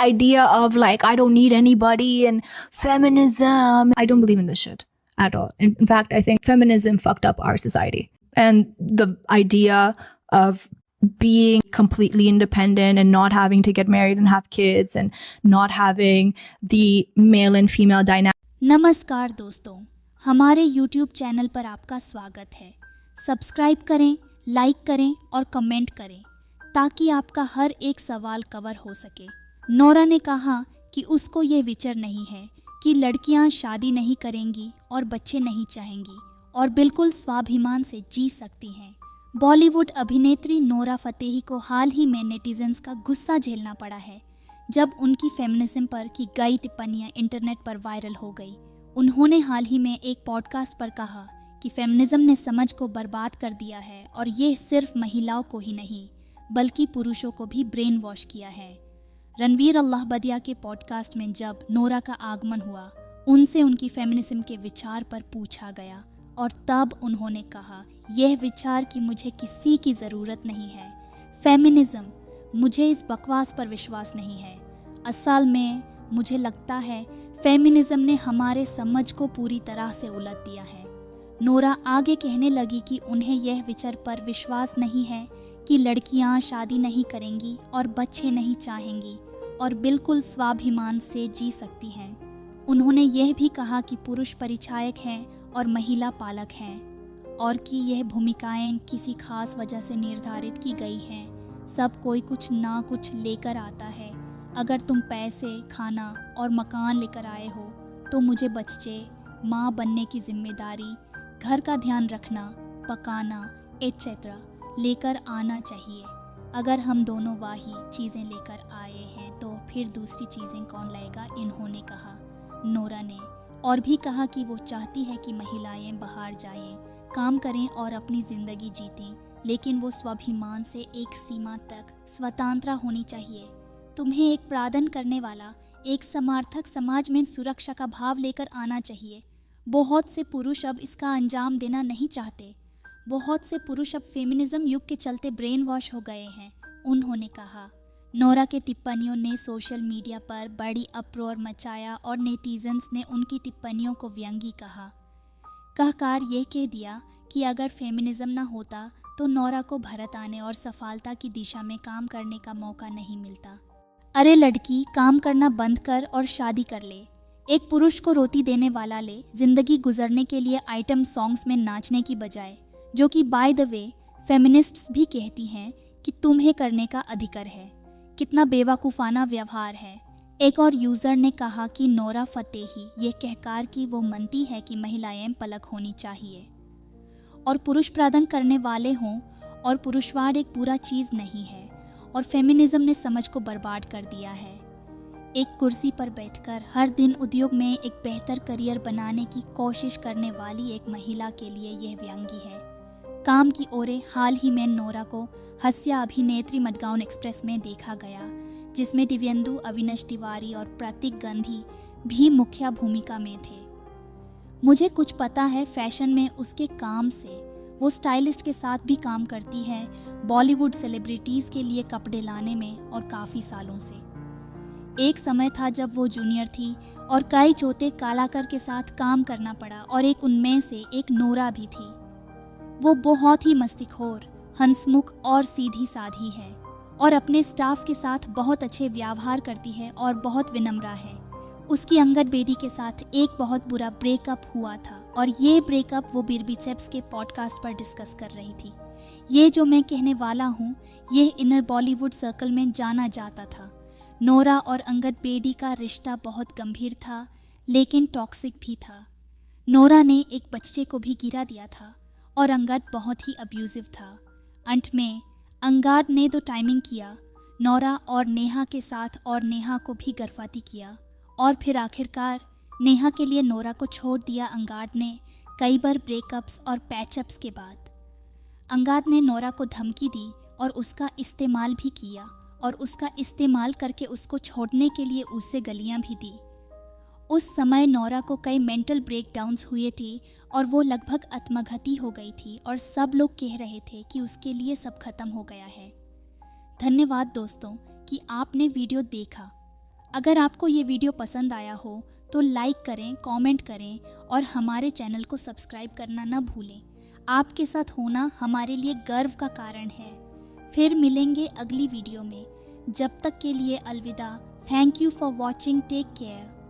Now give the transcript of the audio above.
idea of like, I don't need anybody and feminism. I don't believe in this shit at all. In fact, I think feminism fucked up our society. And the idea of being completely independent and not having to get married and have kids and not having the male and female dynamic. नमस्कार दोस्तों, हमारे YouTube channel पर आपका स्वागत है। Subscribe करें, like करें और कमेंट करें ताकि आपका हर एक सवाल कवर हो सके। नोरा ने कहा कि उसको ये विचार नहीं है कि लड़कियां शादी नहीं करेंगी और बच्चे नहीं चाहेंगी और बिल्कुल स्वाभिमान से जी सकती हैं। बॉलीवुड अभिनेत्री नोरा फतेही को हाल ही में नेटिजन्स का गुस्सा झेलना पड़ा है जब उनकी फेमिनिज्म पर की गई टिप्पणियां इंटरनेट पर वायरल हो गई। उन्होंने हाल ही में एक पॉडकास्ट पर कहा कि फेमिनिज्म ने समझ को बर्बाद कर दिया है और ये सिर्फ महिलाओं को ही नहीं बल्कि पुरुषों को भी ब्रेन वॉश किया है। रणवीर अल्लाहबदिया के पॉडकास्ट में जब नोरा का आगमन हुआ, उनसे उनकी फेमिनिज्म के विचार पर पूछा गया और तब उन्होंने कहा, यह विचार कि मुझे किसी की ज़रूरत नहीं है। फेमिनिज्म, मुझे इस बकवास पर विश्वास नहीं है। असल में मुझे लगता है फेमिनिज्म ने हमारे समझ को पूरी तरह से उलट दिया है। नोरा आगे कहने लगी कि उन्हें यह विचार पर विश्वास नहीं है कि लड़कियां शादी नहीं करेंगी और बच्चे नहीं चाहेंगी और बिल्कुल स्वाभिमान से जी सकती हैं। उन्होंने यह भी कहा कि पुरुष परिचायक हैं और महिला पालक हैं और कि यह भूमिकाएं किसी खास वजह से निर्धारित की गई हैं। सब कोई कुछ ना कुछ लेकर आता है। अगर तुम पैसे, खाना और मकान लेकर आए हो तो मुझे बच्चे, माँ बनने की जिम्मेदारी, घर का ध्यान रखना, पकाना एटसेट्रा लेकर आना चाहिए। अगर हम दोनों वही चीज़ें लेकर आए हैं तो फिर दूसरी चीज़ें कौन लाएगा, इन्होंने कहा। नोरा ने और भी कहा कि वो चाहती है कि महिलाएं बाहर जाएं, काम करें और अपनी ज़िंदगी जीतें, लेकिन वो स्वाभिमान से एक सीमा तक स्वतंत्र होनी चाहिए। तुम्हें एक प्रार्थना करने वाला, एक समर्थक समाज में सुरक्षा का भाव लेकर आना चाहिए। बहुत से पुरुष अब इसका अंजाम देना नहीं चाहते। बहुत से पुरुष अब फेमिनिज्म युग के चलते ब्रेन वॉश हो गए हैं, उन्होंने कहा। नोरा के टिप्पणियों ने सोशल मीडिया पर बड़ी अप्रोर मचाया और नेटिजन्स ने उनकी टिप्पणियों को व्यंग्य कहकार ये कह दिया कि अगर फेमिनिज्म ना होता तो नोरा को भारत आने और सफलता की दिशा में काम करने का मौका नहीं मिलता। अरे लड़की, काम करना बंद कर और शादी कर ले। एक पुरुष को रोटी देने वाला ले, जिंदगी गुजरने के लिए आइटम सॉन्ग्स में नाचने की बजाय, जो कि बाय द वे फेमिनिस्ट्स भी कहती हैं कि तुम्हें करने का अधिकार है। कितना बेवकूफ़ाना व्यवहार है। एक और यूज़र ने कहा कि नोरा फतेही ये कहकर कि वो मानती है कि महिलाएं पलक होनी चाहिए और पुरुष प्रार्थना करने वाले हों और पुरुषवाद एक बुरा चीज़ नहीं है और फेमिनिज्म ने समझ को बर्बाद कर दिया है। एक कुर्सी पर बैठकर हर दिन उद्योग में एक बेहतर करियर बनाने की कोशिश करने वाली एक महिला के लिए यह व्यंग्य है। काम की ओरे हाल ही में नोरा को हास्य अभिनेत्री मडगांव एक्सप्रेस में देखा गया, जिसमें दिव्येंदु, अविनाश तिवारी और प्रतीक गांधी भी मुख्य भूमिका में थे। मुझे कुछ पता है फैशन में उसके काम से। वो स्टाइलिस्ट के साथ भी काम करती है, बॉलीवुड सेलिब्रिटीज़ के लिए कपड़े लाने में, और काफ़ी सालों से। एक समय था जब वो जूनियर थी और कई चौथे कलाकार के साथ काम करना पड़ा और एक उनमें से एक नोरा भी थी। वो बहुत ही मस्तिखोर, हंसमुख और सीधी साधी है और अपने स्टाफ के साथ बहुत अच्छे व्यवहार करती है और बहुत विनम्र है। उसकी अंगद बेदी के साथ एक बहुत बुरा ब्रेकअप हुआ था और ये ब्रेकअप वो बीरबिचेप्स के पॉडकास्ट पर डिस्कस कर रही थी। ये जो मैं कहने वाला हूँ, ये इनर बॉलीवुड सर्कल में जाना जाता था। नोरा और अंगद बेदी का रिश्ता बहुत गंभीर था लेकिन टॉक्सिक भी था। नोरा ने एक बच्चे को भी गिरा दिया था और अंगद बहुत ही अब्यूजिव था। अंत में अंगद ने तो टाइमिंग किया नोरा और नेहा के साथ और नेहा को भी गर्भवती किया और फिर आखिरकार नेहा के लिए नोरा को छोड़ दिया अंगद ने कई बार ब्रेकअप्स और पैचअप्स के बाद। अंगद ने नोरा को धमकी दी और उसका इस्तेमाल भी किया और उसका इस्तेमाल करके उसको छोड़ने के लिए उसे गालियाँ भी दी। उस समय नोरा को कई मेंटल ब्रेकडाउन्स हुए थे और वो लगभग आत्मघाती हो गई थी और सब लोग कह रहे थे कि उसके लिए सब खत्म हो गया है। धन्यवाद दोस्तों कि आपने वीडियो देखा। अगर आपको ये वीडियो पसंद आया हो तो लाइक करें, कमेंट करें और हमारे चैनल को सब्सक्राइब करना न भूलें। आपके साथ होना हमारे लिए गर्व का कारण है। फिर मिलेंगे अगली वीडियो में। जब तक के लिए अलविदा। Thank you for watching. Take care.